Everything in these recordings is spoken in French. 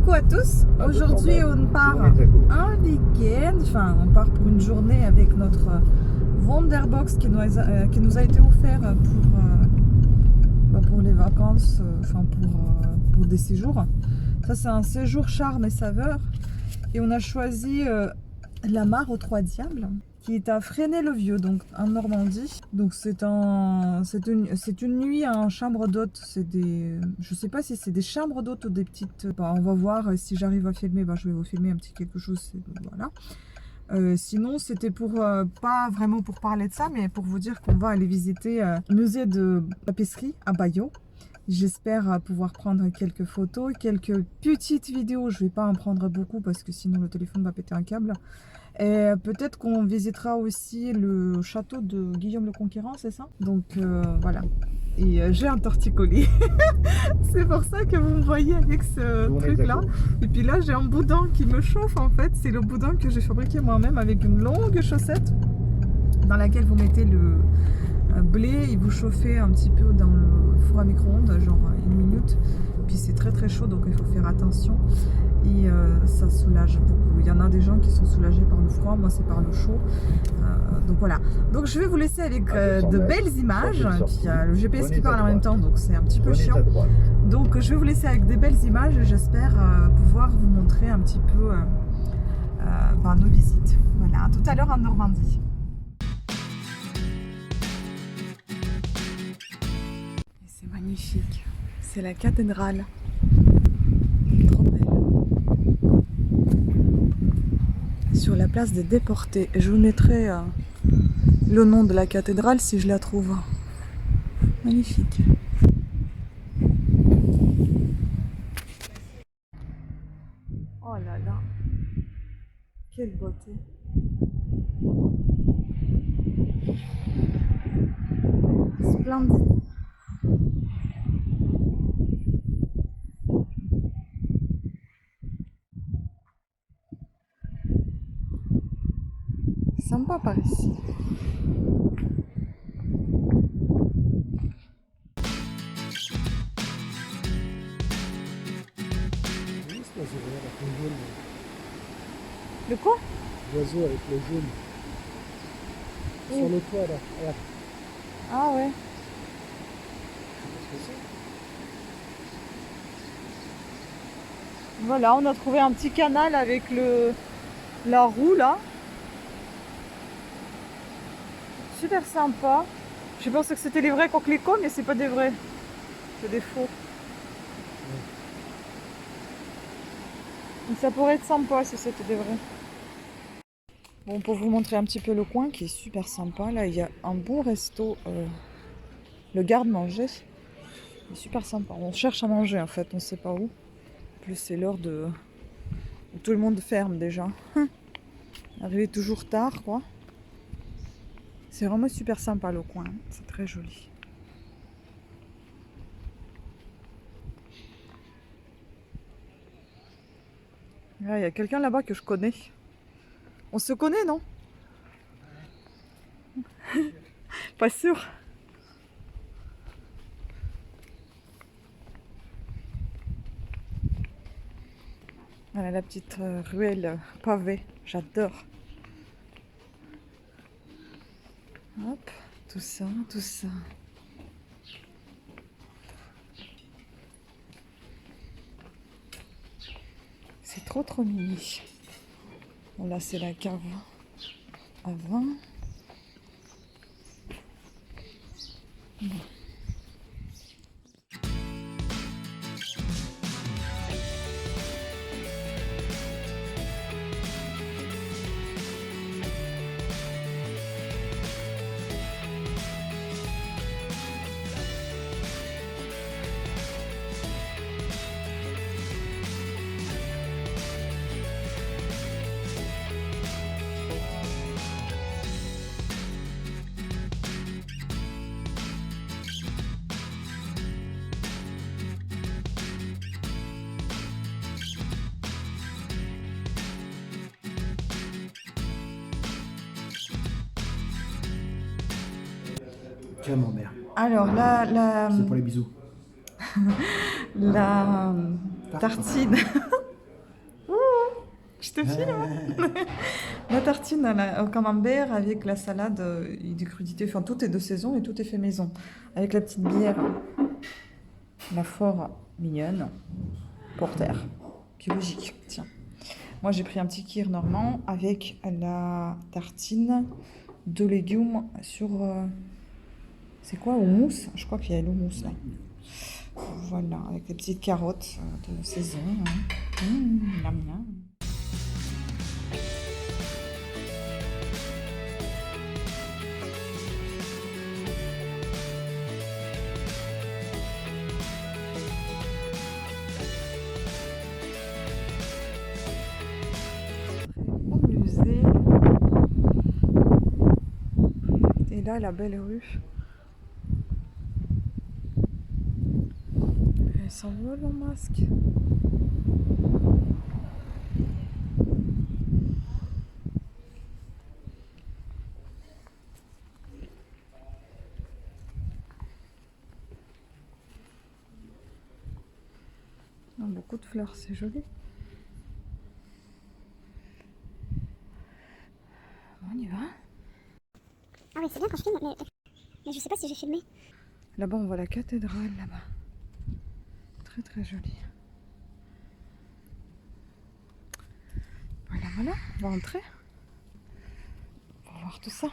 Coucou à tous, aujourd'hui on part un week-end, enfin on part pour une journée avec notre Wonderbox qui nous a été offert pour les vacances, pour des séjours. Ça c'est un séjour charme et saveur et on a choisi la mare aux Trois Diables qui est à Fresnay-le-Vieux, donc en Normandie. Donc c'est une nuit en chambre d'hôte. Je sais pas si c'est des chambres d'hôte ou des petites. On va voir si j'arrive à filmer. Je vais vous filmer un petit quelque chose. Voilà. Sinon, c'était pas vraiment pour parler de ça, mais pour vous dire qu'on va aller visiter le musée de tapisserie à Bayeux. J'espère pouvoir prendre quelques photos, quelques petites vidéos. Je vais pas en prendre beaucoup parce que sinon le téléphone va péter un câble. Et peut-être qu'on visitera aussi le château de Guillaume le Conquérant, c'est ça? Donc voilà. Et j'ai un torticolis. C'est pour ça que vous me voyez avec ce truc-là. Et puis là, j'ai un boudin qui me chauffe en fait. C'est le boudin que j'ai fabriqué moi-même avec une longue chaussette dans laquelle vous mettez le blé et vous chauffez un petit peu dans le four à micro-ondes, genre 1 minute. Puis c'est très très chaud, donc il faut faire attention. Et ça soulage beaucoup. Il y en a des gens qui sont soulagés par le froid, moi c'est par le chaud. Donc voilà. Donc je vais vous laisser avec de belles images. Puis il y a le GPS qui parle en même temps, donc c'est un petit peu chiant. Donc je vais vous laisser avec des belles images et j'espère pouvoir vous montrer un petit peu nos visites. Voilà, à tout à l'heure en Normandie. C'est magnifique. C'est la cathédrale. Trop belle. Sur la place des déportés. Je vous mettrai le nom de la cathédrale si je la trouve. Magnifique. Oh là là. Quelle beauté. Splendide. Sympa par ici. Le quoi? L'oiseau avec le jaune. Sur le toit là. Regarde. Ah ouais. Voilà, on a trouvé un petit canal avec la roue là. Super sympa. Je pensais que c'était les vrais coquelicots, mais c'est pas des vrais. C'est des faux. Donc ça pourrait être sympa si c'était des vrais. Bon, pour vous montrer un petit peu le coin qui est super sympa, là il y a un beau resto, le garde-manger. Il est super sympa. On cherche à manger en fait, on sait pas où. En plus c'est l'heure où tout le monde ferme déjà. Arrivé toujours tard quoi. C'est vraiment super sympa le coin, c'est très joli. Là, il y a quelqu'un là-bas que je connais. On se connaît, non? Pas sûr. Voilà la petite ruelle pavée, j'adore. Hop, tout ça, tout ça. C'est trop trop mini. Bon, là c'est la cave à vin. Bon. Camembert. Alors C'est pour les bisous. la tartine Je te filme. La tartine au camembert avec la salade et des crudités. Enfin, tout est de saison et tout est fait maison. Avec la petite bière, la fort mignonne, porter, biologique. Tiens. Moi, j'ai pris un petit kir normand avec la tartine de légumes sur... c'est quoi, houmous? Je crois qu'il y a l'houmous là. Voilà, avec des petites carottes de saison. Miam, miam. Au musée. Et là, la belle rue. Elle s'envole en masque. Oh, beaucoup de fleurs, c'est joli. On y va. Ah oui, c'est bien quand je filme, mais je sais pas si j'ai filmé. Là-bas, on voit la cathédrale, là-bas. Très très jolie. Voilà, voilà, on va entrer. On va voir tout ça.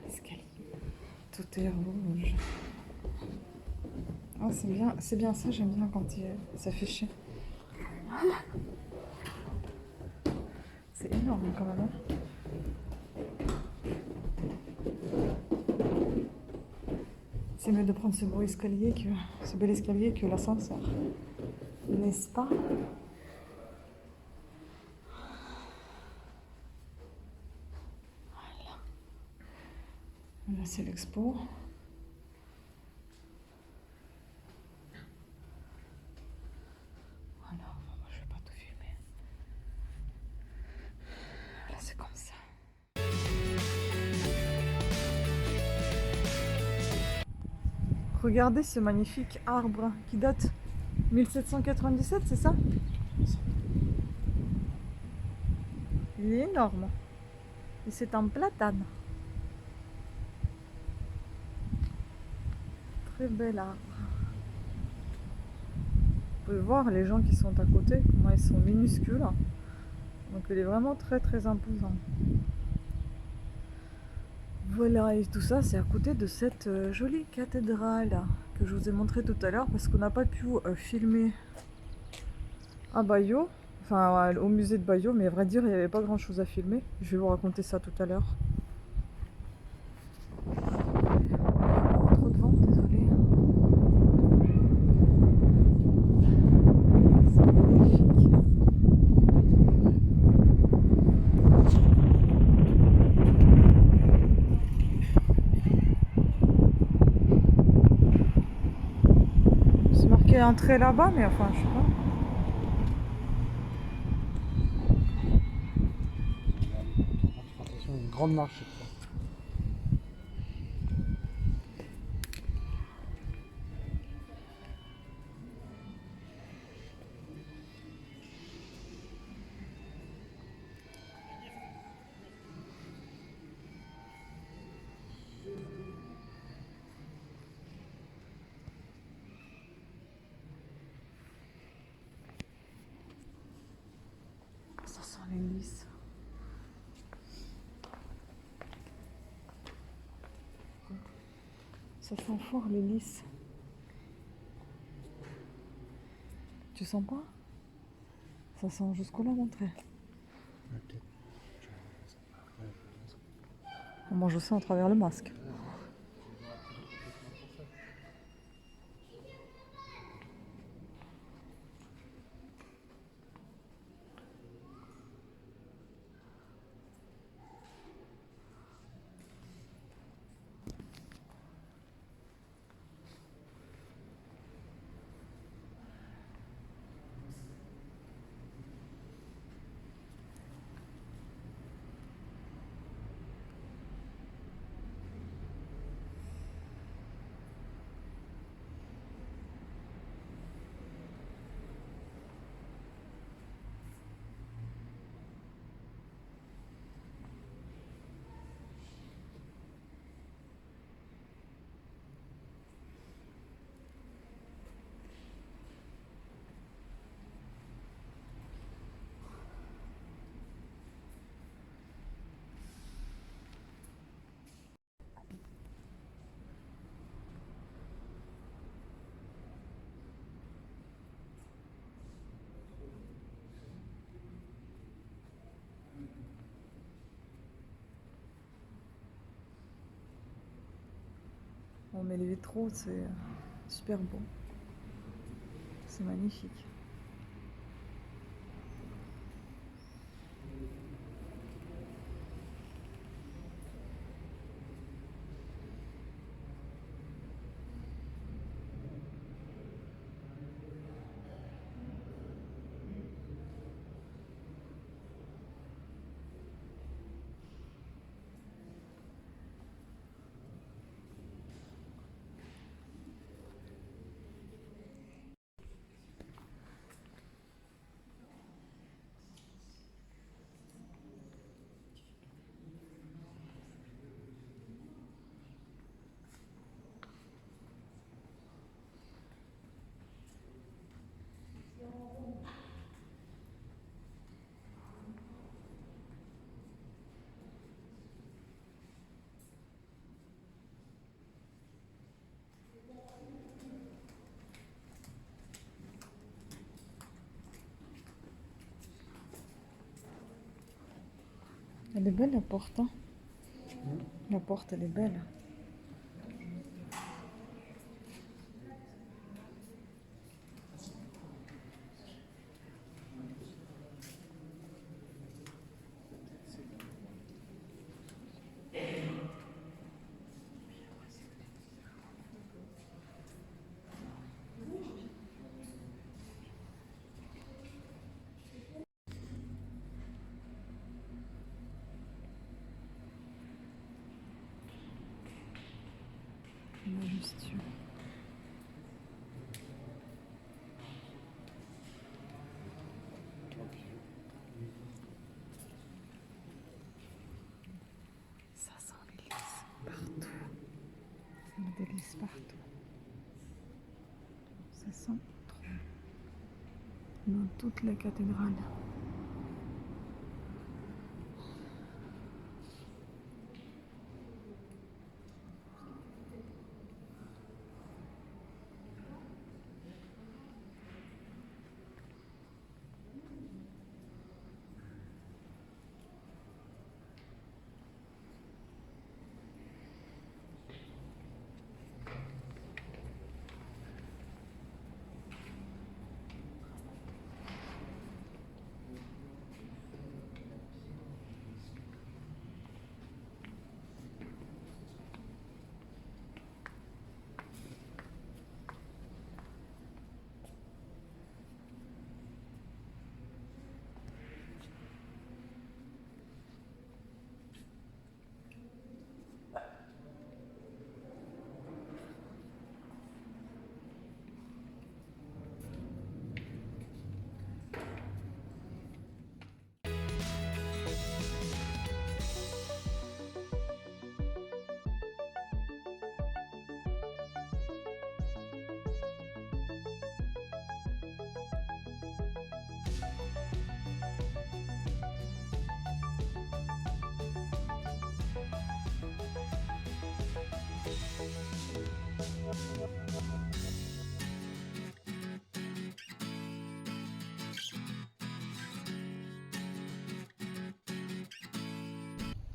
Escalier. Tout est rouge. Oh, c'est bien ça, j'aime bien quand ça fait chier. C'est énorme quand même. Hein. C'est mieux de prendre ce beau escalier ce bel escalier que l'ascenseur. N'est-ce pas? Voilà. Là, c'est l'expo. Voilà, moi je vais pas tout filmer. Là, c'est comme ça. Regardez ce magnifique arbre qui date 1797, c'est ça? Il est énorme. Et c'est un platane. Très bel arbre. Vous pouvez voir les gens qui sont à côté, comment ils sont minuscules. Donc il est vraiment très très imposant. Voilà, et tout ça c'est à côté de cette jolie cathédrale que je vous ai montré tout à l'heure parce qu'on n'a pas pu filmer à Bayeux, enfin au musée de Bayeux, mais à vrai dire il n'y avait pas grand chose à filmer. Je vais vous raconter ça tout à l'heure. Trop de vent, désolé. C'est magnifique. C'est marqué entrée là-bas, mais enfin je sais pas. Attention, une grande marche cette fois. Ça sent les lys. Ça sent fort les lys. Tu sens pas? Ça sent jusqu'au là d'entrée. Ouais, peut-être. Moi je sens à travers le masque. Oh, mais les vitraux, c'est super beau. C'est magnifique. Elle est belle la porte, hein. La porte, elle est belle. Majestueux. Ça sent l'hélice partout. C'est des hélices partout. Ça sent trop. Dans toutes les cathédrales.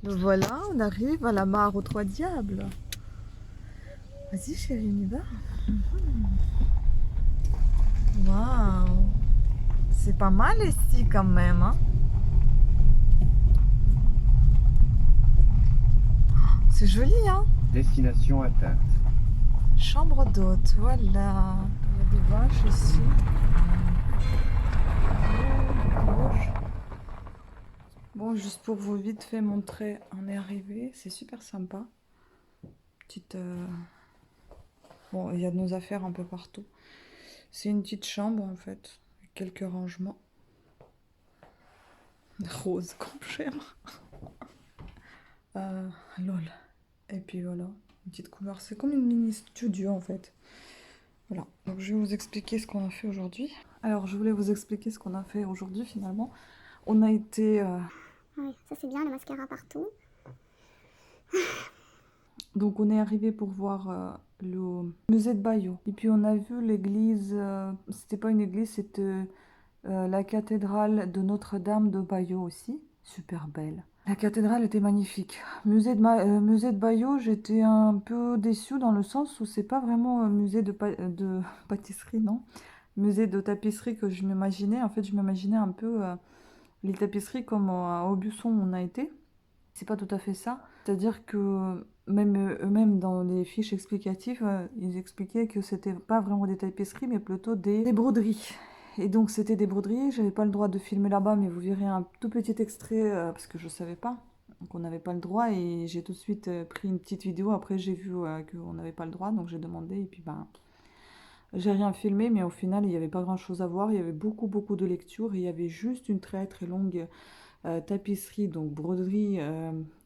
Voilà, on arrive à la mare aux trois diables. Vas-y chérie, on y va. Waouh, c'est pas mal ici quand même, hein. C'est joli, hein. Destination atteinte. Chambre d'hôte, voilà. Il y a des vaches ici. Bon, juste pour vous vite fait montrer, on est arrivé. C'est super sympa. Petite. Bon, il y a de nos affaires un peu partout. C'est une petite chambre en fait, avec quelques rangements. Rose comme j'aime. Lol. Et puis voilà, une petite couleur. C'est comme une mini studio en fait. Voilà, donc je vais vous expliquer ce qu'on a fait aujourd'hui. Alors, je voulais vous expliquer ce qu'on a fait aujourd'hui finalement. On a été. Oui, ça c'est bien, le mascara partout. Donc, on est arrivé pour voir le musée de Bayeux. Et puis, on a vu l'église. C'était pas une église, c'était la cathédrale de Notre-Dame de Bayeux aussi. Super belle. La cathédrale était magnifique. Musée de Bayeux, j'étais un peu déçue dans le sens où c'est pas vraiment un musée de pâtisserie, non. Musée de tapisserie que je m'imaginais. En fait, je m'imaginais un peu les tapisseries comme à Aubusson où on a été. C'est pas tout à fait ça. C'est-à-dire que même eux-mêmes dans les fiches explicatives, ils expliquaient que c'était pas vraiment des tapisseries, mais plutôt des broderies. Et donc c'était des broderies, j'avais pas le droit de filmer là-bas, mais vous verrez un tout petit extrait parce que je savais pas qu'on n'avait pas le droit et j'ai tout de suite pris une petite vidéo. Après j'ai vu qu'on n'avait pas le droit, donc j'ai demandé et puis ben j'ai rien filmé, mais au final il n'y avait pas grand-chose à voir. Il y avait beaucoup de lectures et il y avait juste une très longue tapisserie, donc broderie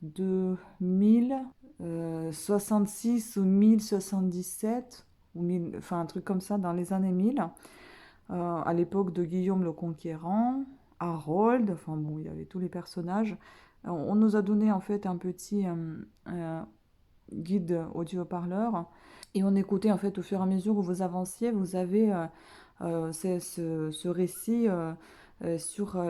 de 1066 ou 1077, ou 1000, enfin un truc comme ça dans les années 1000, à l'époque de Guillaume le Conquérant, Harold, enfin bon, il y avait tous les personnages. On nous a donné en fait un petit guide audio-parleur et on écoutait en fait au fur et à mesure où vous avanciez, vous avez ce récit sur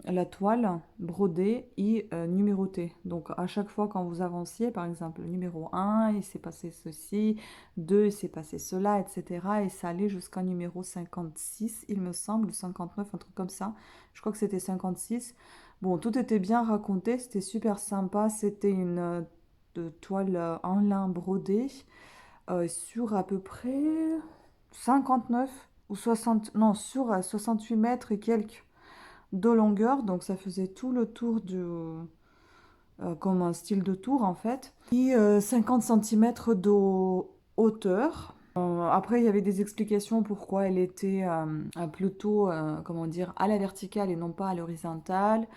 la toile brodée et numérotée. Donc à chaque fois quand vous avanciez, par exemple, numéro 1, il s'est passé ceci, 2, il s'est passé cela, etc. Et ça allait jusqu'à numéro 56, il me semble, 59, un truc comme ça. Je crois que c'était 56. Bon, tout était bien raconté, c'était super sympa. C'était une toile en lin brodée sur à peu près 59 ou 60, non, sur 68 mètres et quelques de longueur. Donc ça faisait tout le tour comme un style de tour en fait. Et 50 cm de hauteur. Après, il y avait des explications pourquoi elle était plutôt, comment dire, à la verticale et non pas à l'horizontale.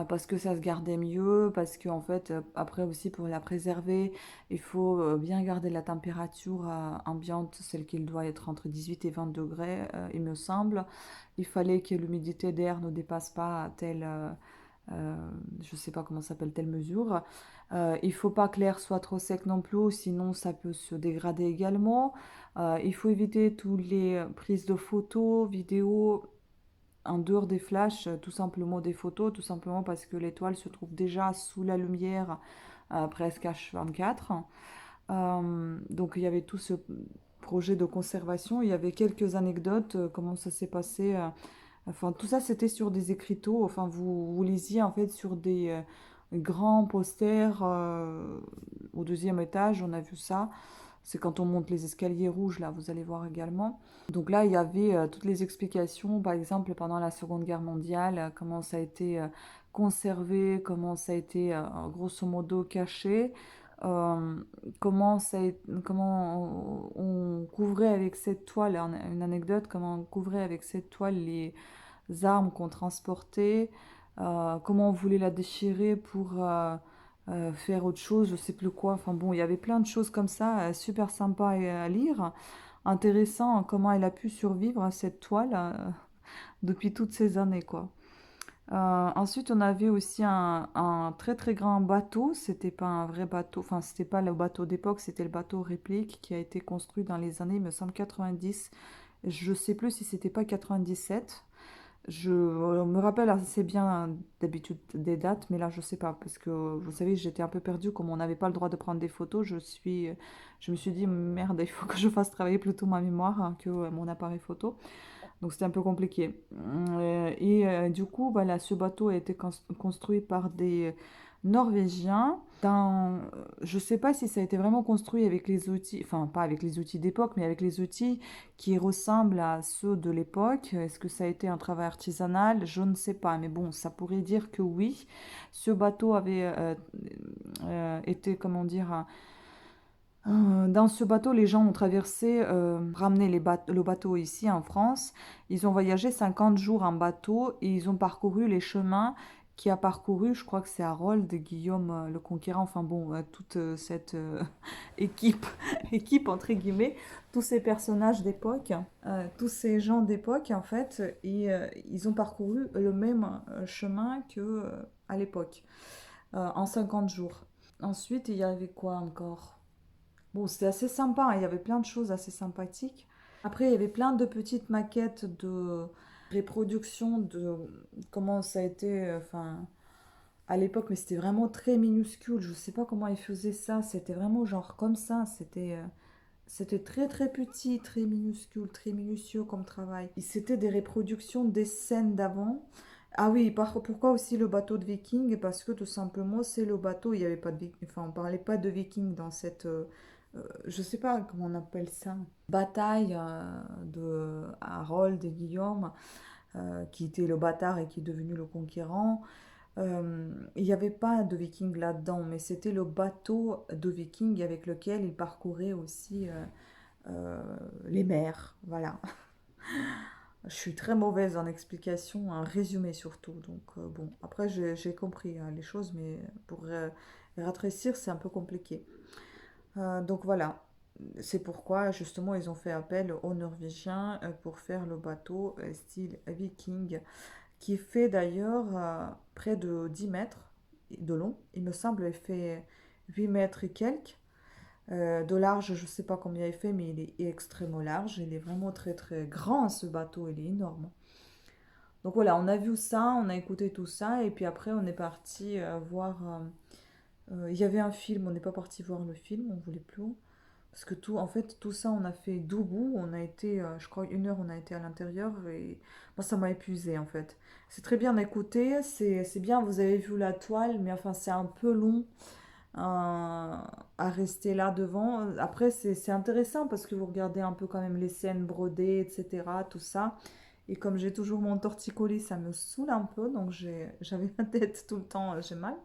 Parce que ça se gardait mieux, parce qu'en fait, après aussi pour la préserver, il faut bien garder la température ambiante, celle qu'il doit être entre 18 et 20 degrés, il me semble. Il fallait que l'humidité d'air ne dépasse pas telle, je ne sais pas comment s'appelle telle mesure. Il ne faut pas que l'air soit trop sec non plus, sinon ça peut se dégrader également. Il faut éviter toutes les prises de photos, vidéos en dehors des flashs, tout simplement des photos, tout simplement parce que l'étoile se trouve déjà sous la lumière presque H24. Donc il y avait tout ce projet de conservation, il y avait quelques anecdotes, comment ça s'est passé. Enfin, tout ça c'était sur des écriteaux, enfin vous lisiez en fait sur des grands posters au deuxième étage, on a vu ça. C'est quand on monte les escaliers rouges, là, vous allez voir également. Donc là, il y avait toutes les explications, par exemple, pendant la Seconde Guerre mondiale, comment ça a été conservé, comment ça a été grosso modo caché, euh, comment on couvrait avec cette toile, une anecdote, comment on couvrait avec cette toile les armes qu'on transportait, comment on voulait la déchirer pour faire autre chose, je sais plus quoi. Enfin bon, il y avait plein de choses comme ça, super sympa à lire. Intéressant comment elle a pu survivre à cette toile depuis toutes ces années, quoi. Ensuite, on avait aussi un très grand bateau. C'était pas un vrai bateau, enfin, c'était pas le bateau d'époque, c'était le bateau réplique qui a été construit dans les années, il me semble, 90. Je sais plus si c'était pas 97. Je me rappelle assez bien d'habitude des dates, mais là je sais pas, parce que vous savez, j'étais un peu perdue, comme on n'avait pas le droit de prendre des photos, je me suis dit, merde, il faut que je fasse travailler plutôt ma mémoire hein, que mon appareil photo. Donc c'était un peu compliqué. Du coup, voilà, ce bateau a été construit par des Norvégiens. Je ne sais pas si ça a été vraiment construit avec les outils, enfin pas avec les outils d'époque, mais avec les outils qui ressemblent à ceux de l'époque. Est-ce que ça a été un travail artisanal? Je ne sais pas, mais bon, ça pourrait dire que oui. Ce bateau avait été, comment dire, dans ce bateau, les gens ont traversé, ramené le bateau ici en France. Ils ont voyagé 50 jours en bateau et ils ont parcouru les chemins qui a parcouru, je crois que c'est Harold, Guillaume le Conquérant, enfin bon, toute cette équipe, équipe entre guillemets, tous ces personnages d'époque, tous ces gens d'époque en fait, et ils ont parcouru le même chemin que à l'époque, en 50 jours. Ensuite, il y avait quoi encore? Bon, c'était assez sympa, hein, il y avait plein de choses assez sympathiques. Après, il y avait plein de petites maquettes de reproduction de comment ça a été, enfin, à l'époque, mais c'était vraiment très minuscule. Je sais pas comment ils faisaient ça. C'était vraiment genre comme ça. C'était très très petit, très minuscule, très minutieux comme travail. Et c'était des reproductions des scènes d'avant. Ah oui, pourquoi aussi le bateau de Viking? Parce que tout simplement, c'est le bateau. Il y avait pas de Viking. Enfin, on parlait pas de Viking dans cette. Je sais pas comment on appelle ça. Bataille de Harold et Guillaume, qui était le bâtard et qui est devenu le conquérant. Il n'y avait pas de Viking là-dedans, mais c'était le bateau de Viking avec lequel il parcourait aussi les mers. Voilà. Je suis très mauvaise en explication, en résumé surtout. Donc bon, après j'ai compris hein, les choses, mais pour rafraîchir, c'est un peu compliqué. Donc voilà, c'est pourquoi justement ils ont fait appel aux Norvégiens pour faire le bateau style viking, qui fait d'ailleurs près de 10 mètres de long. Il me semble qu'il fait 8 mètres et quelques. De large, je ne sais pas combien il fait, mais il est extrêmement large. Il est vraiment très très grand ce bateau, il est énorme. Donc voilà, on a vu ça, on a écouté tout ça, et puis après on est parti voir. Il y avait un film, on n'est pas parti voir le film, on voulait plus. Parce que tout, en fait, tout ça, on a fait debout. On a été, je crois, 1 heure, on a été à l'intérieur. Et moi, ça m'a épuisé, en fait. C'est très bien d'écouter. C'est bien, vous avez vu la toile. Mais enfin, c'est un peu long à rester là devant. Après, c'est intéressant parce que vous regardez un peu quand même les scènes brodées, etc. Tout ça. Et comme j'ai toujours mon torticolis, ça me saoule un peu. Donc, j'avais la tête tout le temps, j'ai mal.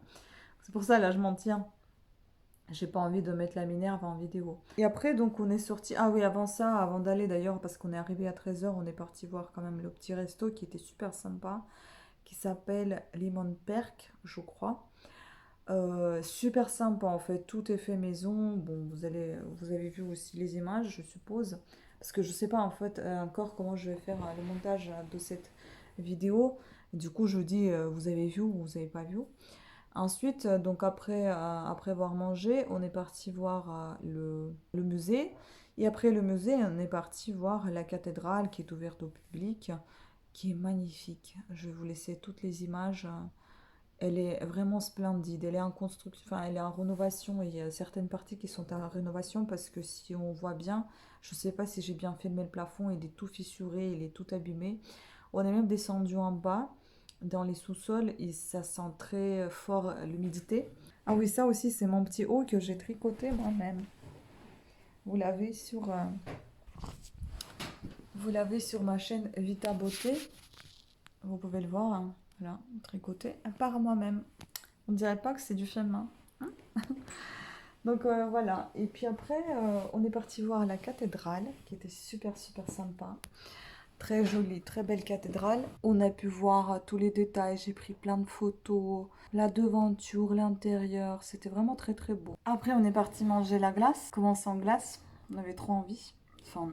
C'est pour ça, là, je m'en tiens. J'ai pas envie de mettre la Minerve en vidéo. Et après, donc, on est sorti. Ah oui, avant ça, avant d'aller d'ailleurs, parce qu'on est arrivé à 13h, on est parti voir quand même le petit resto qui était super sympa, qui s'appelle Lemon Perk, je crois. Super sympa en fait, tout est fait maison. Bon, vous avez vu aussi les images, je suppose. Parce que je sais pas en fait encore comment je vais faire le montage de cette vidéo. Du coup, je dis vous avez vu ou vous avez pas vu. Ensuite, donc après avoir mangé, on est parti voir le musée. Et après le musée, on est parti voir la cathédrale qui est ouverte au public, qui est magnifique. Je vais vous laisser toutes les images. Elle est vraiment splendide. Elle est en construction, enfin, elle est en rénovation. Il y a certaines parties qui sont en rénovation parce que si on voit bien, je ne sais pas si j'ai bien filmé le plafond, il est tout fissuré, il est tout abîmé. On est même descendu en bas dans les sous-sols et ça sent très fort l'humidité. Ah oui, ça aussi, c'est mon petit haut que j'ai tricoté moi-même. Vous l'avez sur, euh, vous l'avez sur ma chaîne Vita Beauté. Vous pouvez le voir, hein. Voilà, tricoté par moi-même. On dirait pas que c'est du film, hein. Donc voilà. Et puis après, on est parti voir la cathédrale, qui était super super sympa. Très jolie, très belle cathédrale. On a pu voir tous les détails, j'ai pris plein de photos, la devanture, l'intérieur, c'était vraiment très très beau. Après on est parti manger la glace, commencer en glace, on avait trop envie. Enfin,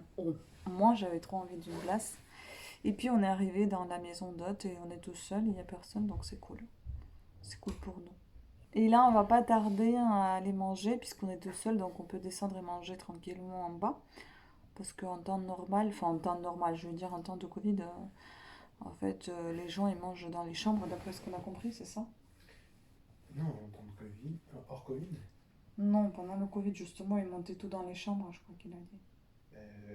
moi j'avais trop envie d'une glace. Et puis on est arrivé dans la maison d'hôte et on est tout seul, il n'y a personne, donc c'est cool. C'est cool pour nous. Et là on va pas tarder à aller manger puisqu'on est tout seul, donc on peut descendre et manger tranquillement en bas. Parce qu'en temps normal, enfin en temps normal, je veux dire en temps de Covid, en fait, les gens ils mangent dans les chambres, d'après ce qu'on a compris, c'est ça? Non, en temps de Covid, hors Covid. Non, pendant le Covid, justement, ils montaient tout dans les chambres, je crois qu'il a dit.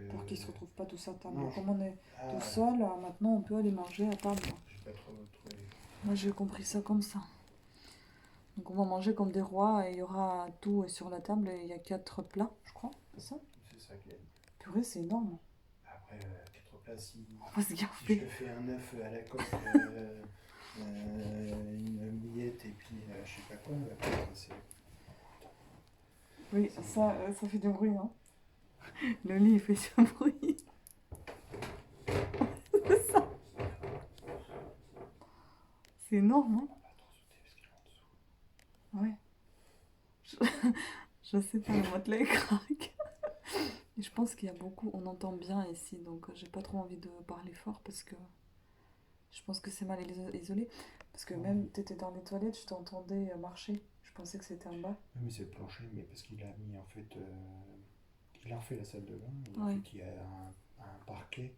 Pour qu'ils ne se retrouvent pas tous à table. Non, Comme on est tout seul, maintenant on peut aller manger à table. J'ai pas trop trouvé. Moi j'ai compris ça comme ça. Donc on va manger comme des rois et il y aura tout sur la table et il y a 4 plats, je crois, c'est ça? C'est ça qu'il a dit. Purée, c'est énorme. Après, 4 plats, si On va se je garder. te fais un œuf à la coque, une miette et puis je sais pas quoi, après, c'est. Oui, ça fait du bruit, hein. Le lit il fait ce bruit. C'est ça. C'est énorme, hein. On va pas trop sauter parce qu'il est en dessous. Ouais. Je sais pas, le motelé craque. Et je pense qu'il y a beaucoup, on entend bien ici, donc j'ai pas trop envie de parler fort parce que je pense que c'est mal isolé. Parce que même t'étais dans les toilettes, je t'entendais marcher. Je pensais que c'était en bas. Oui, mais c'est le plancher, mais parce qu'il a mis en fait. Il a refait la salle de bain, et en Ouais. fait il y a un parquet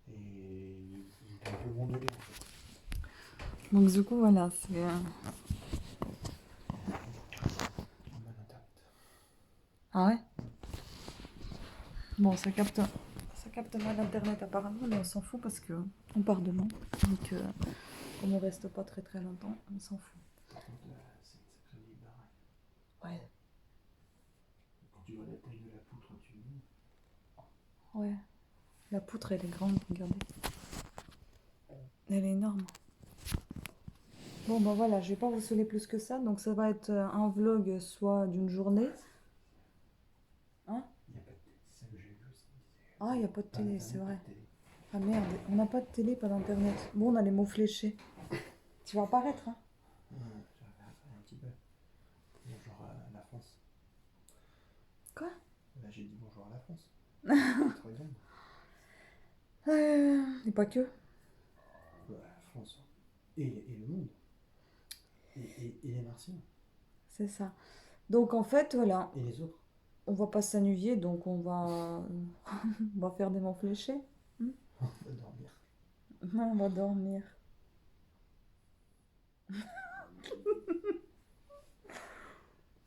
et il est un peu gondolé en fait. Donc du coup voilà, Ah ouais? Bon, ça capte mal internet apparemment, mais on s'en fout parce que on part demain. Donc, comme on reste pas très très longtemps, on s'en fout. Par contre, c'est une sacrée vieille baraque. Ouais. Quand tu vois la taille de la poutre, tu dis. Ouais. La poutre, elle est grande, regardez. Elle est énorme. Bon, bah voilà, je vais pas vous saouler plus que ça. Donc, ça va être un vlog soit d'une journée. Hein? Il n'y a pas de télé, c'est ça que j'ai vu. Ah, il n'y a pas de Pas télé, d'internet, c'est pas vrai. de télé. Ah merde, on n'a pas de télé, pas d'internet. Bon, on a les mots fléchés. Tu vas apparaître, hein? J'avais un petit peu. Bonjour à la France. Quoi? Là, j'ai dit bonjour à la France. Tu te regardes? Et pas que. La France. Et le monde. Et les Martiens. C'est ça. Donc, en fait, voilà, Et les autres. on va pas s'ennuyer, donc on va, on va faire des mots fléchés. On va dormir. On va dormir.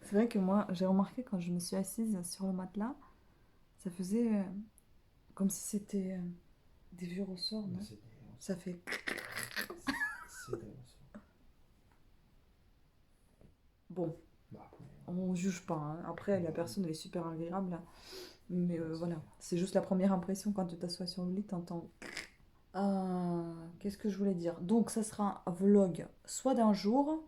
C'est vrai que moi, j'ai remarqué quand je me suis assise sur le matelas, ça faisait comme si c'était des vieux ressorts, non? Ça fait... C'est des ressorts. Bon, Bah, après, on juge pas, hein. Après, la personne, elle est super agréable. Mais voilà, c'est juste la première impression quand tu t'assois sur le lit, t'entends... qu'est-ce que je voulais dire? Donc, ça sera un vlog soit d'un jour,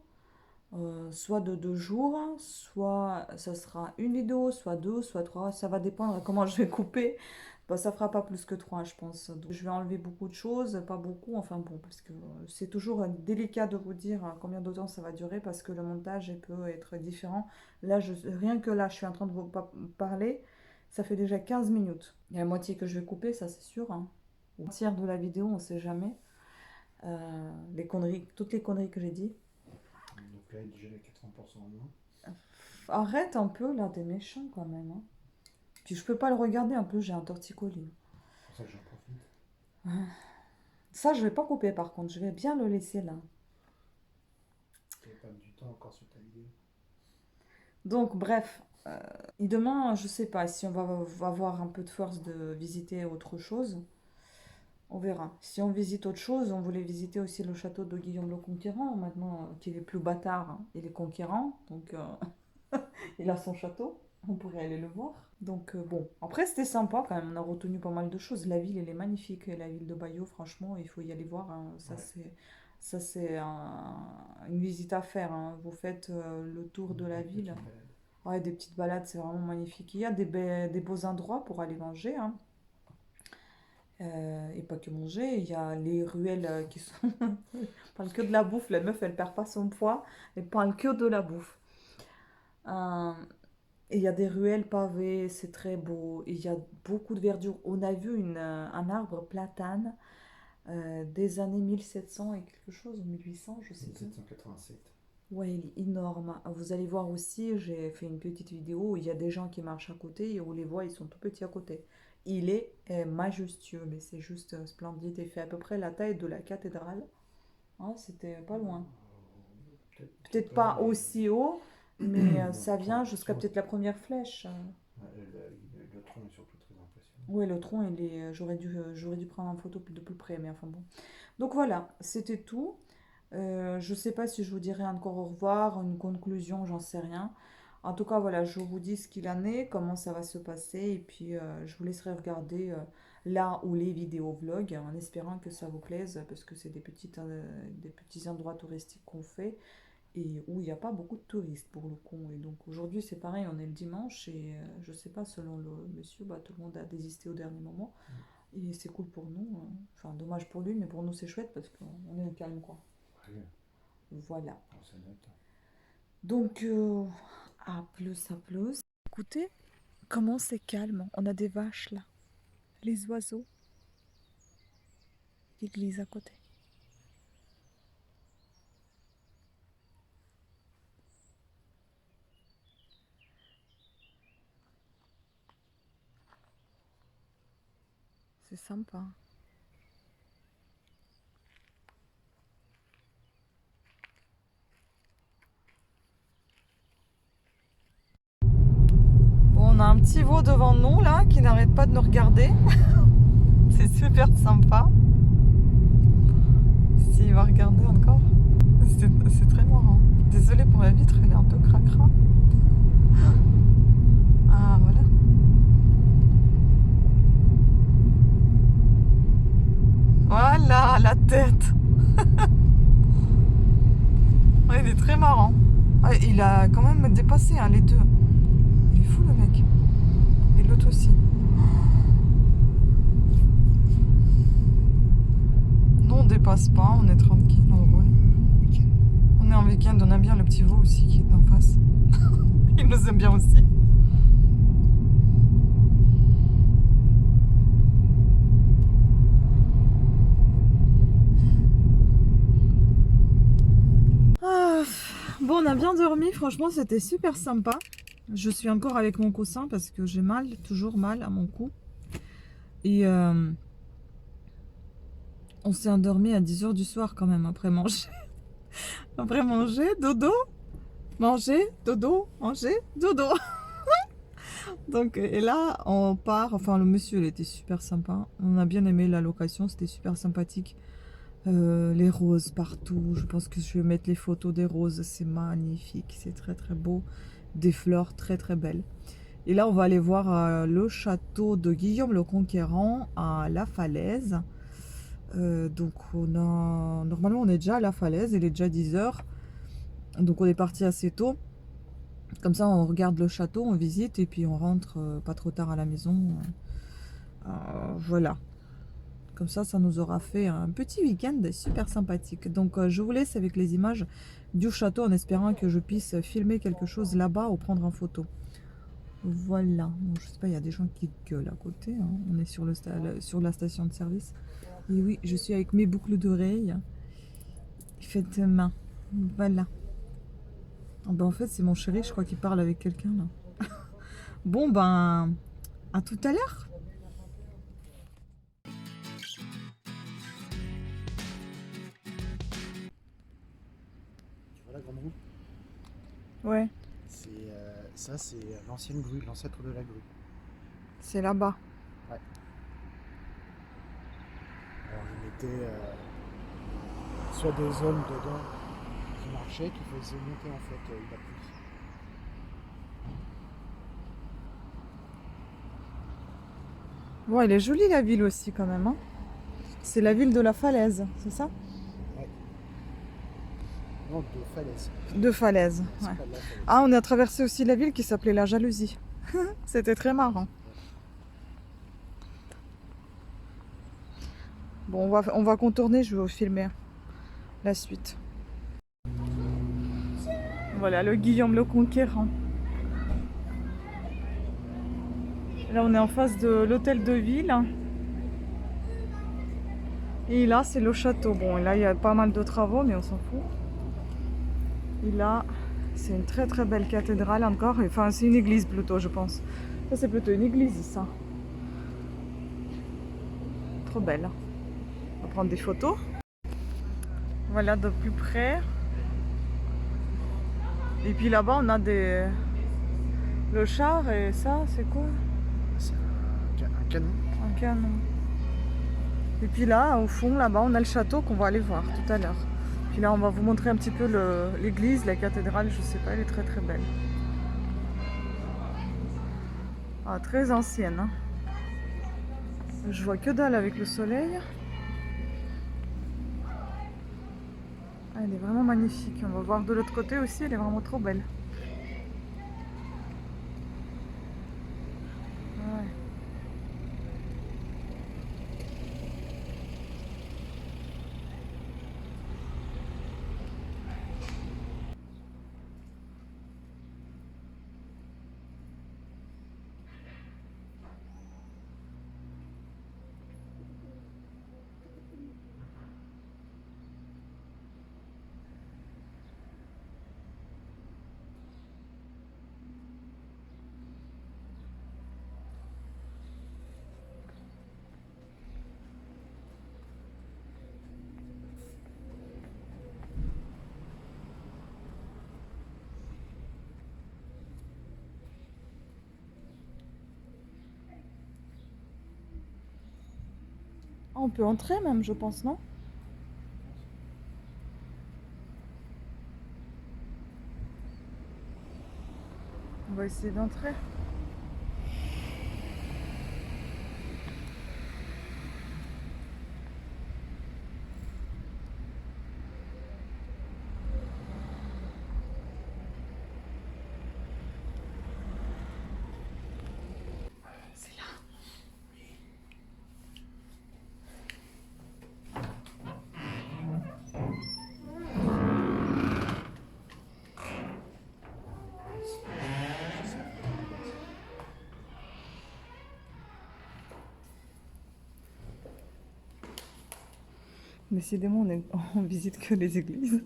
soit de 2 jours, soit ça sera une vidéo, soit deux, soit trois. Ça va dépendre de comment je vais couper. Bah, ça fera pas plus que trois, je pense. Donc, je vais enlever beaucoup de choses, pas beaucoup, enfin bon, parce que c'est toujours délicat de vous dire combien de temps ça va durer parce que le montage il peut être différent. Là, rien que là, je suis en train de vous parler, ça fait déjà 15 minutes. Il y a la moitié que je vais couper, ça c'est sûr, hein. Ou un tiers de la vidéo, on sait jamais. Les conneries, toutes les conneries que j'ai dit. donc là, déjà les 80% en moins. Arrête un peu là, t'es méchant quand même, hein. Puis je peux pas le regarder, en plus j'ai un torticolis. C'est pour ça que j'en profite. Ça, je vais pas couper par contre, je vais bien le laisser là. Tu vas perdre du temps encore sur ta vidéo. Donc, bref, et demain, je sais pas si on va avoir un peu de force de visiter autre chose. On verra. Si on visite autre chose, on voulait visiter aussi le château de Guillaume le Conquérant, maintenant qu'il est plus bâtard, hein, il est conquérant, donc il a son château, on pourrait aller le voir. Donc bon, après c'était sympa quand même, on a retenu pas mal de choses. La ville, elle est magnifique, la ville de Bayeux, franchement, il faut y aller voir, hein. Ça Ouais. c'est une visite à faire, hein. Vous faites le tour de la ville. Ouais, des petites balades, c'est vraiment magnifique. Il y a des beaux endroits pour aller manger, hein. Et pas que manger, il y a les ruelles qui sont... Elle parle que de la bouffe, la meuf, elle perd pas son poids, elle parle que de la bouffe. Et il y a des ruelles pavées, c'est très beau. Et il y a beaucoup de verdure. On a vu un arbre platane des années 1700 et quelque chose, ou 1800, je sais plus. 1787. Ouais, il est énorme. Vous allez voir aussi, j'ai fait une petite vidéo où il y a des gens qui marchent à côté et on les voit, ils sont tout petits à côté. Il est majestueux, mais c'est juste splendide. Il fait à peu près la taille de la cathédrale. Ah, c'était pas loin. Peut-être pas mais- aussi haut, mais Non, ça vient trop- jusqu'à peut-être la première flèche. Ouais, le tronc est surtout très impressionnant. Oui, le tronc, j'aurais dû prendre en photo de plus près, mais enfin bon. Donc voilà, c'était tout. Je sais pas si je vous dirai encore au revoir, une conclusion, j'en sais rien. En tout cas, voilà, je vous dis ce qu'il en est, comment ça va se passer, et puis je vous laisserai regarder là ou les vidéos vlogs, en espérant que ça vous plaise, parce que c'est des petits endroits touristiques qu'on fait, et où il n'y a pas beaucoup de touristes pour le coup. Et donc aujourd'hui, c'est pareil, on est le dimanche, et je sais pas, selon le monsieur, bah, tout le monde a désisté au dernier moment, et c'est cool pour nous, hein. Enfin, dommage pour lui, mais pour nous, c'est chouette, parce qu'on est au calme, quoi. Très bien. Voilà. Alors, ça note. Donc, à plus, à plus. Écoutez, comment c'est calme. On a des vaches là. Les oiseaux. L'église à côté. C'est sympa. Bon, un petit veau devant nous là qui n'arrête pas de nous regarder. C'est super sympa. S'il va regarder encore, c'est très marrant. Désolée pour la vitre, elle est un peu cracra. Ah voilà. Voilà la tête. Ouais, il est très marrant. Ouais, il a quand même dépassé hein, les deux. Il est fou le mec. Et l'autre aussi. Nous on dépasse pas, on est tranquille, on roule. On est en week-end, on aime bien le petit veau aussi qui est en face. Il nous aime bien aussi. Ah, bon, on a bien dormi, franchement c'était super sympa. Je suis encore avec mon coussin parce que j'ai mal, toujours mal à mon cou. Et on s'est endormi à 10 h du soir quand même après manger. Après manger, dodo, manger, dodo, manger, dodo. Donc, et là, on part. Enfin, le monsieur, il était super sympa. On a bien aimé la location, c'était super sympathique. Les roses partout. Je pense que je vais mettre les photos des roses. C'est magnifique, c'est très très beau. Des fleurs très très belles. Et là, on va aller voir le château de Guillaume le Conquérant à La Falaise. Donc, normalement, on est déjà à La Falaise. Il est déjà 10 h. Donc, on est parti assez tôt. Comme ça, on regarde le château, on visite et puis on rentre pas trop tard à la maison. Voilà. Comme ça nous aura fait un petit week-end super sympathique. Donc, je vous laisse avec les images du château en espérant que je puisse filmer quelque chose là-bas ou prendre en photo. Voilà. Bon, je sais pas, il y a des gens qui gueulent à côté. Hein. On est sur la station de service. Et oui, je suis avec mes boucles d'oreilles faites main. Voilà. Oh, ben, en fait, c'est mon chéri, je crois qu'il parle avec quelqu'un là. Bon, ben, à tout à l'heure. Tu vois la grande roue? Ouais, Ça, c'est l'ancienne grue, l'ancêtre de la grue. c'est là-bas. Ouais. Alors, ils mettaient soit des hommes dedans qui marchaient, qui faisaient monter en fait la pluie. Bon, elle est jolie la ville aussi quand même. Hein. C'est la ville de la Falaise, c'est ça? Ouais. Non, de falaise. De Falaise. C'est Ouais. pas de la falaise. Ah, on a traversé aussi la ville qui s'appelait la Jalousie. C'était très marrant. Bon, on va contourner, je vais vous filmer la suite. Voilà, le Guillaume le Conquérant. Là, on est en face de l'hôtel de ville. Et là, c'est le château. Bon, là, il y a pas mal de travaux, mais on s'en fout. Et là, c'est une très très belle cathédrale encore. Enfin, c'est une église plutôt, je pense. Ça, c'est plutôt une église, ça. Trop belle. On va prendre des photos. Voilà, de plus près. Et puis là-bas, on a le char et ça, c'est quoi? C'est un canon. Un canon. Et puis là, au fond, là-bas, on a le château qu'on va aller voir tout à l'heure. Puis là, on va vous montrer un petit peu l'église, la cathédrale, je sais pas, elle est très très belle. Ah, très ancienne. Hein. Je vois que dalle avec le soleil. Ah, elle est vraiment magnifique. On va voir de l'autre côté aussi, elle est vraiment trop belle. Ouais. On peut entrer même, je pense, non? On va essayer d'entrer. C'est là. Décidément, on visite que les églises.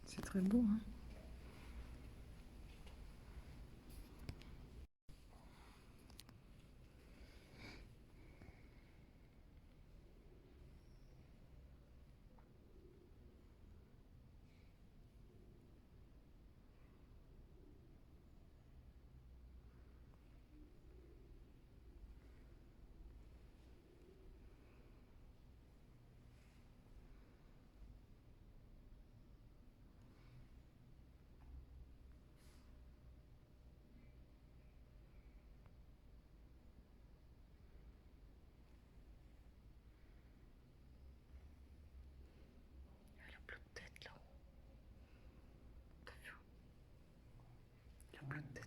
C'est très beau, hein. Elle a plus de tête là. T'as vu? Il a plus de tête.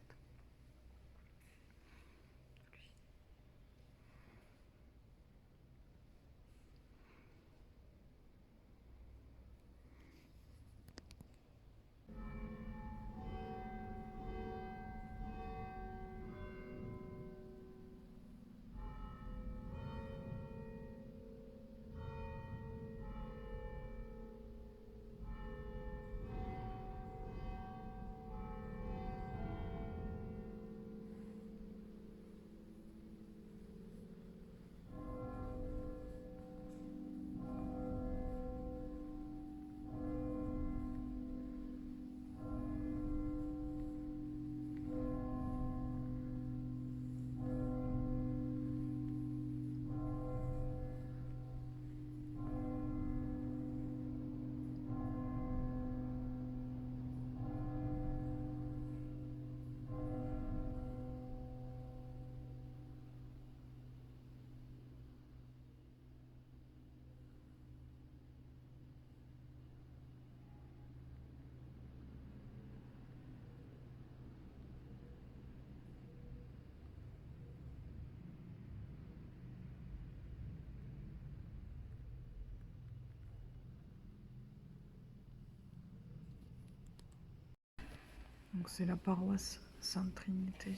Donc c'est la paroisse Sainte-Trinité.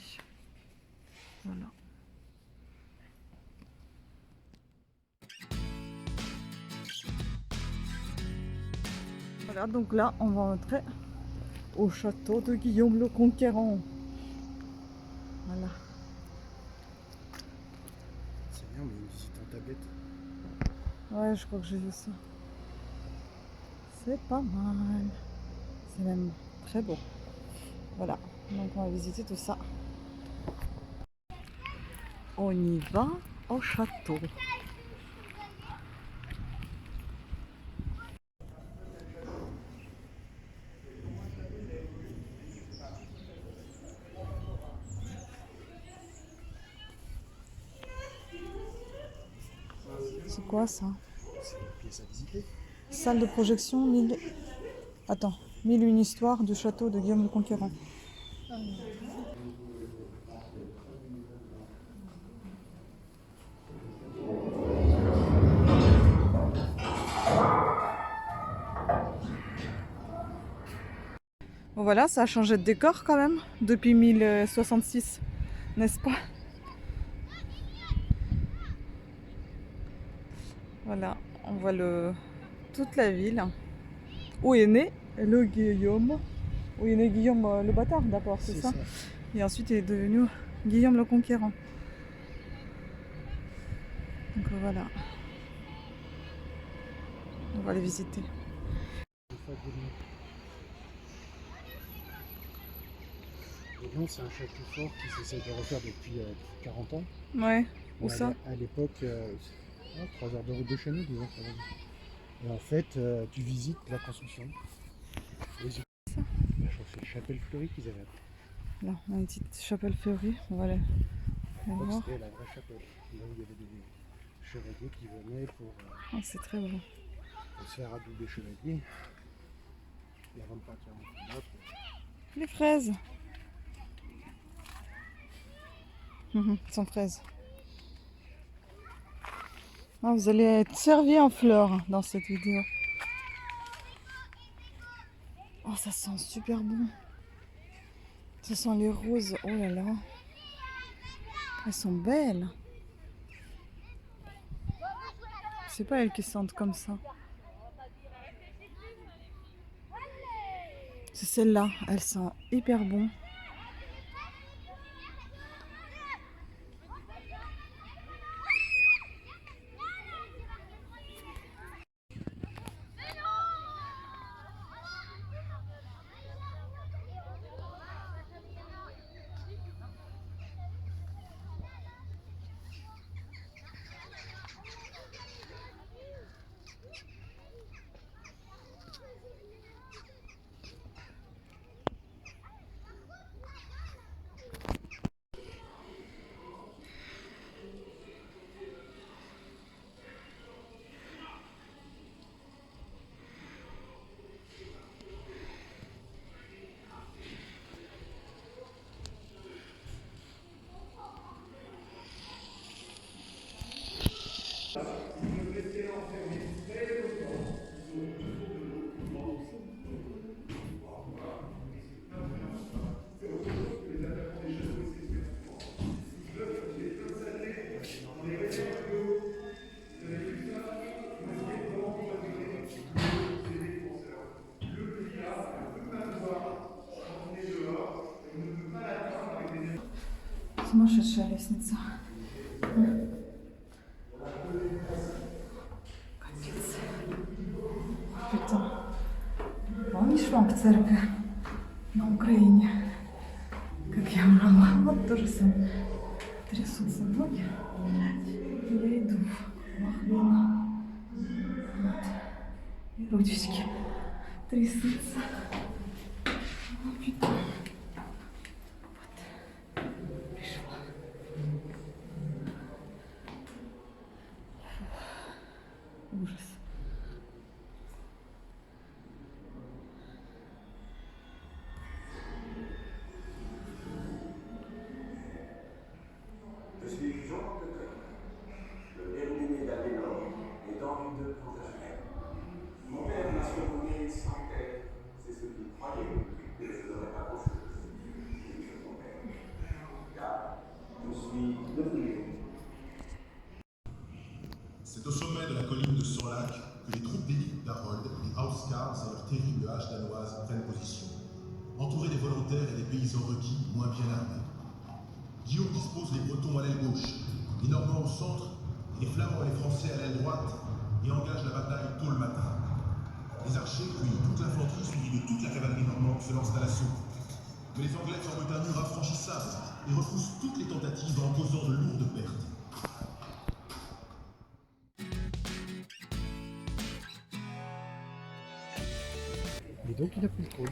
Voilà. Voilà, donc là on va entrer au château de Guillaume le Conquérant. Voilà. C'est bien, mais une visite en tablette. Ouais, je crois que j'ai vu ça. C'est pas mal. C'est même très beau. Voilà, donc on va visiter tout ça. On y va au château. C'est quoi ça? C'est une pièce à visiter. Salle de projection, 1000... Attends, 1001 histoires du château de Guillaume le Conquérant. Bon voilà, ça a changé de décor quand même, depuis 1066, n'est-ce pas? Voilà, on voit toute la ville. Où est né le Guillaume? Où est né Guillaume le bâtard d'abord, c'est ça? Et ensuite il est devenu Guillaume le Conquérant. Donc voilà. On va les visiter. Lyon, c'est un château fort qui s'essaie de refaire depuis 40 ans. Ouais, où Mais ça? À l'époque, 3 heures de route de chez nous, disons. Et en fait, tu visites la construction. Je crois que c'est Chapelle Fleurie qu'ils avaient appelé. Là, on a une petite chapelle fleurie. On va aller voir. C'était la vraie chapelle. Là où il y avait des chevaliers qui venaient pour C'est très beau. se faire adouber chevalier. Et avant de partir en combat. Les fraises. Sans fraises. Ah, vous allez être servi en fleurs dans cette vidéo. Oh, ça sent super bon. Ça sent les roses. Oh là là. Elles sont belles. C'est pas elles qui sentent comme ça. C'est celle-là. Elle sent hyper bon. Сумасшедшая лестница. Капец. Putain. Помнишь вам в церкви на Украине? Как я орала. Вот то же самое. Трясутся ноги. Я иду в Махвина. Вот. И ручечки трясутся. Putain. Ужас. Je suis Jean d'Angleterre, le Berlinet d'Adenor et d'Henri II Plantagenet. Mon père m'a surnommé sans terre, c'est ce qui prend. terre et des paysans requis moins bien armés. Guillaume dispose les Bretons à l'aile gauche, les Normands au centre, les Flamands et les Français à l'aile droite, et engage la bataille tôt le matin. Les archers, puis toute l'infanterie suivie de toute la cavalerie normande se lancent à l'assaut. Mais les Anglais forment un mur infranchissable et repoussent toutes les tentatives en causant de lourdes pertes. Et donc il a pris le trône.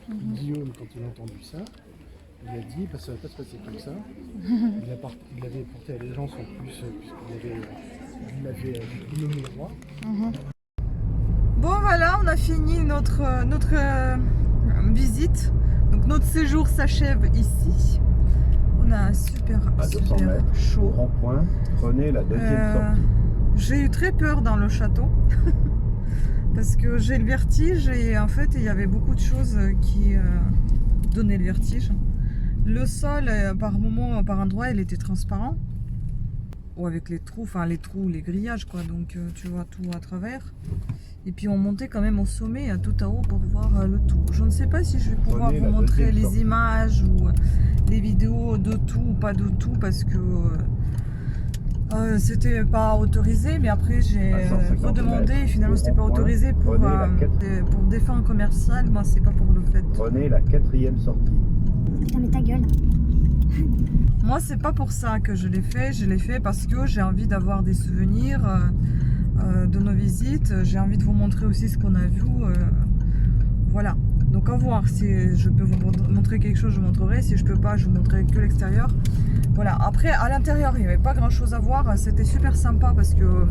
Guillaume, quand il a entendu ça, il a dit bah, ça ne va pas se passer comme ça. Il avait porté allégeance en plus, puisqu'il avait nommé le roi. Bon voilà, on a fini notre visite. Donc notre séjour s'achève ici. On a un super chaud. Rond-point, prenez la deuxième sortie. J'ai eu très peur dans le château. Parce que j'ai le vertige et en fait il y avait beaucoup de choses qui donnaient le vertige. Le sol par moment, par endroit, il était transparent. Ou avec les trous, les grillages quoi, donc tu vois tout à travers. Et puis on montait quand même au sommet, tout en haut pour voir le tout. Je ne sais pas si je vais pouvoir vous montrer les images ou les vidéos de tout ou pas de tout parce que c'était pas autorisé, mais après j'ai redemandé et finalement c'était pas autorisé pour des fins commerciales. Moi c'est pas pour le fait. Prenez la quatrième sortie. Putain, mais ta gueule. Moi c'est pas pour ça que je l'ai fait parce que j'ai envie d'avoir des souvenirs de nos visites. J'ai envie de vous montrer aussi ce qu'on a vu. Voilà. Donc à voir, si je peux vous montrer quelque chose, je vous montrerai. Si je peux pas, je vous montrerai que l'extérieur. Voilà. Après, à l'intérieur, il n'y avait pas grand chose à voir. C'était super sympa parce que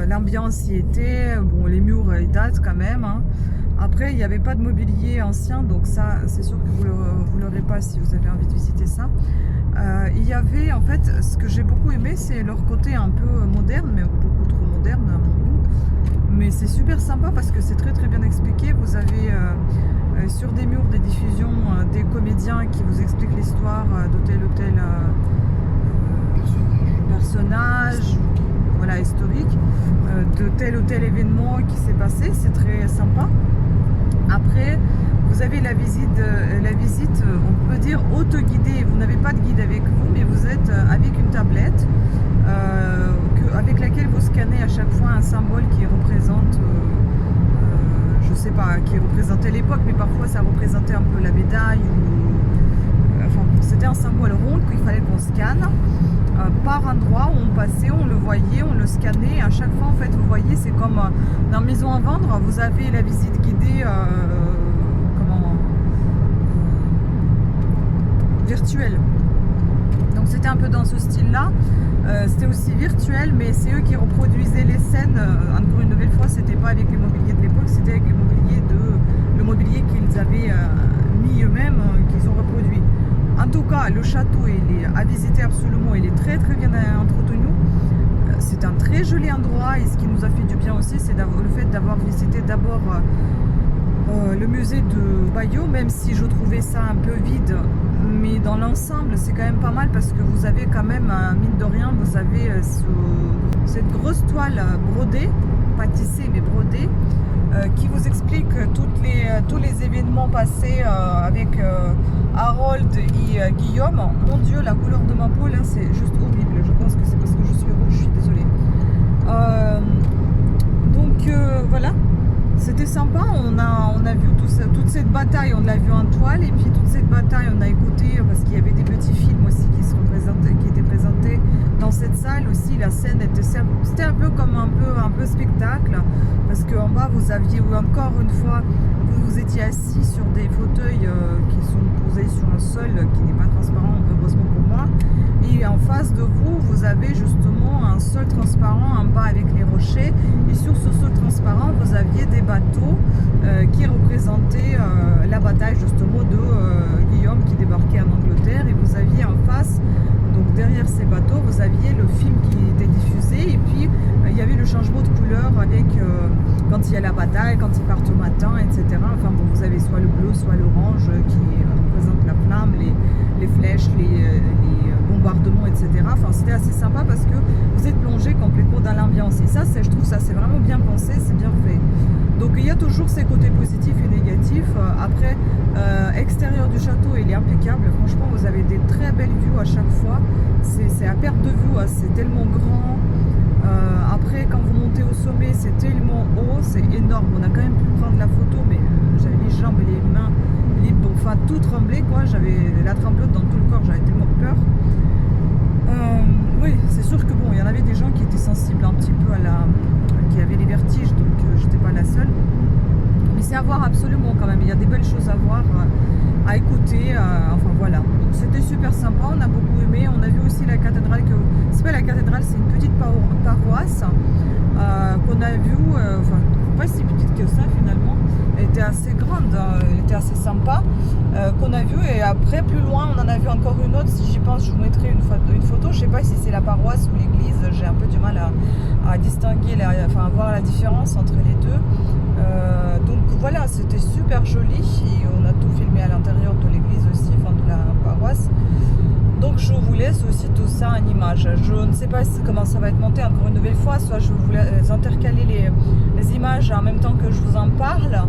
l'ambiance y était. Bon, les murs, ils datent quand même. Hein. Après, il n'y avait pas de mobilier ancien, donc ça, c'est sûr que vous ne l'aurez pas si vous avez envie de visiter ça. Il y avait, en fait, ce que j'ai beaucoup aimé, c'est leur côté un peu moderne, mais beaucoup trop moderne à mon goût. Mais c'est super sympa parce que c'est très très bien expliqué. Vous avez sur des murs des diffusions des comédiens qui vous expliquent l'histoire de tel ou tel personnage, voilà, historique, de tel ou tel événement qui s'est passé. C'est très sympa. Après, vous avez la visite, on peut dire auto-guidée. Vous n'avez pas de guide avec vous, mais vous êtes avec une tablette avec laquelle vous scannez à chaque fois un symbole qui représente, je sais pas, qui représentait l'époque, mais parfois ça représentait un peu la médaille. Enfin, c'était un symbole rond qu'il fallait qu'on scanne. Par endroit où on passait, on le voyait, on le scannait. À chaque fois, en fait, vous voyez, c'est comme dans Maison à vendre, vous avez la visite guidée virtuelle. Donc c'était un peu dans ce style-là. C'était aussi virtuel, mais c'est eux qui reproduisaient les scènes. Encore une nouvelle fois, c'était pas avec les mobiliers de l'époque, c'était avec le mobilier qu'ils avaient mis eux-mêmes, qu'ils ont reproduit. En tout cas, le château, il est à visiter absolument. Il est très très bien entretenu. C'est un très joli endroit et ce qui nous a fait du bien aussi, c'est le fait d'avoir visité d'abord le musée de Bayeux, même si je trouvais ça un peu vide. Mais dans l'ensemble, c'est quand même pas mal parce que vous avez quand même, mine de rien, vous avez cette grosse toile brodée, pas tissée mais brodée, qui vous explique tous les événements passés avec Harold et Guillaume. Mon Dieu, la couleur de ma peau là, c'est juste horrible. Je pense que c'est parce que je suis rouge, je suis désolée. Donc voilà. C'était sympa, on a vu toute cette bataille, on l'a vu en toile, et puis toute cette bataille on a écouté parce qu'il y avait des petits films aussi qui étaient présentés dans cette salle aussi. La scène c'était un peu comme un peu spectacle parce qu'en bas vous aviez encore une fois, vous étiez assis sur des fauteuils qui sont posés sur un sol qui n'est pas transparent, heureusement pour moi, et en face de vous, vous avez justement un sol transparent en bas avec les rochers, et sur ce sol transparent vous aviez des bateaux qui représentaient la bataille justement de Guillaume qui débarquait en Angleterre, et vous aviez en face, donc derrière ces bateaux, vous aviez le film qui était diffusé, et puis il y avait le changement de couleur avec quand il y a la bataille, quand ils partent au matin, etc. Enfin bon, vous avez soit le bleu, soit l'orange qui représente la flamme, les flèches, les bombardements, etc. Enfin, c'était assez sympa parce que vous êtes plongé complètement dans l'ambiance. Et ça, je trouve ça, c'est vraiment bien pensé, c'est bien fait. Donc il y a toujours ses côtés positifs et négatifs. Après, extérieur du château, il est impeccable. Franchement, vous avez des très belles vues à chaque fois. C'est à perte de vue, hein. C'est tellement grand. Après, quand vous montez au sommet, c'est tellement haut, c'est énorme. On a quand même pu prendre la photo, mais j'avais les jambes et les mains, enfin tout tremblé quoi. J'avais la tremblote dans tout le corps, j'avais tellement peur. Oui, c'est sûr que bon, il y en avait des gens qui étaient sensibles un petit peu qui avaient les vertiges, donc j'étais pas la seule. Mais c'est à voir absolument quand même. Il y a des belles choses à voir, à écouter. Enfin voilà. Donc c'était super sympa. On a beaucoup aimé. On a vu aussi la cathédrale. C'est pas la cathédrale, c'est une petite paroisse qu'on a vue. Enfin, pas si petite que ça finalement. Elle était assez grande. Elle était assez sympa. Qu'on a vue. Et après, plus loin, on en a vu encore une autre. Si j'y pense, je vous mettrai une photo. Je sais pas si c'est la paroisse ou l'église. J'ai un peu du mal à distinguer, enfin à voir la différence entre les deux. Donc voilà, c'était super joli et on a tout filmé à l'intérieur de l'église aussi, enfin de la paroisse. Donc je vous laisse aussi tout ça en image. Je ne sais pas comment ça va être monté encore une nouvelle fois, soit je vous laisse intercaler les images en même temps que je vous en parle,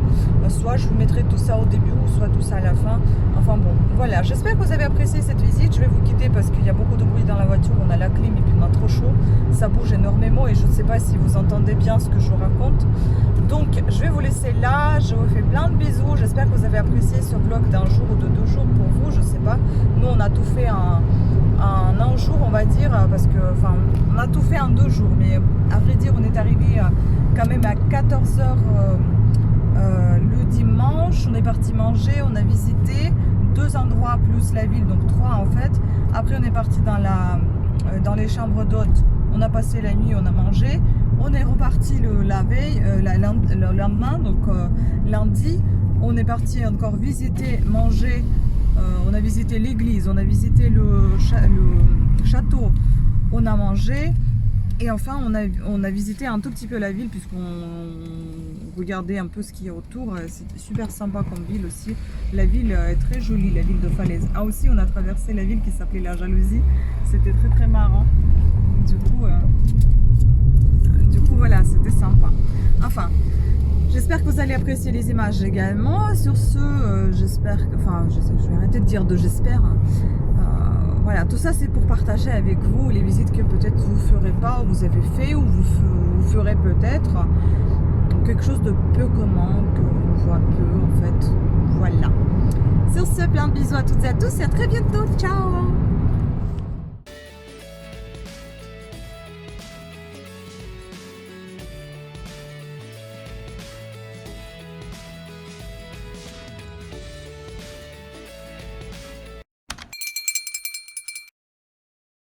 soit je vous mettrai tout ça au début ou soit tout ça à la fin. Enfin bon, voilà, j'espère que vous avez apprécié cette visite. Je vais vous quitter parce qu'il y a beaucoup de bruit dans la voiture, on a la clim et puis on a trop chaud, ça bouge énormément et je ne sais pas si vous entendez bien ce que je vous raconte. Donc je vais vous laisser là, je vous fais plein de bisous, j'espère que vous avez apprécié ce vlog d'un jour ou de 2 jours pour vous, je sais pas. Nous on a tout fait en un jour on va dire, parce que enfin on a tout fait en 2 jours, mais à vrai dire on est arrivé quand même à 14h le dimanche, on est parti manger, on a visité 2 endroits plus la ville, donc 3 en fait. Après on est parti dans les chambres d'hôtes, on a passé la nuit, on a mangé. On est reparti le lendemain, donc lundi, on est parti encore visiter, manger, on a visité l'église, on a visité le château, on a mangé et enfin on a visité un tout petit peu la ville puisqu'on regardait un peu ce qu'il y a autour. C'était super sympa comme ville aussi, la ville est très jolie, la ville de Falaise. Ah aussi on a traversé la ville qui s'appelait la Jalousie, c'était très très marrant. Du coup voilà, c'était sympa. Enfin, j'espère que vous allez apprécier les images également. Sur ce, j'espère que... Enfin, je vais arrêter de dire j'espère. Voilà, tout ça c'est pour partager avec vous les visites que peut-être vous ne ferez pas, ou vous avez fait, ou vous ferez peut-être. Quelque chose de peu commun, que l'on voit peu en fait. Voilà. Sur ce, plein de bisous à toutes et à tous et à très bientôt. Ciao!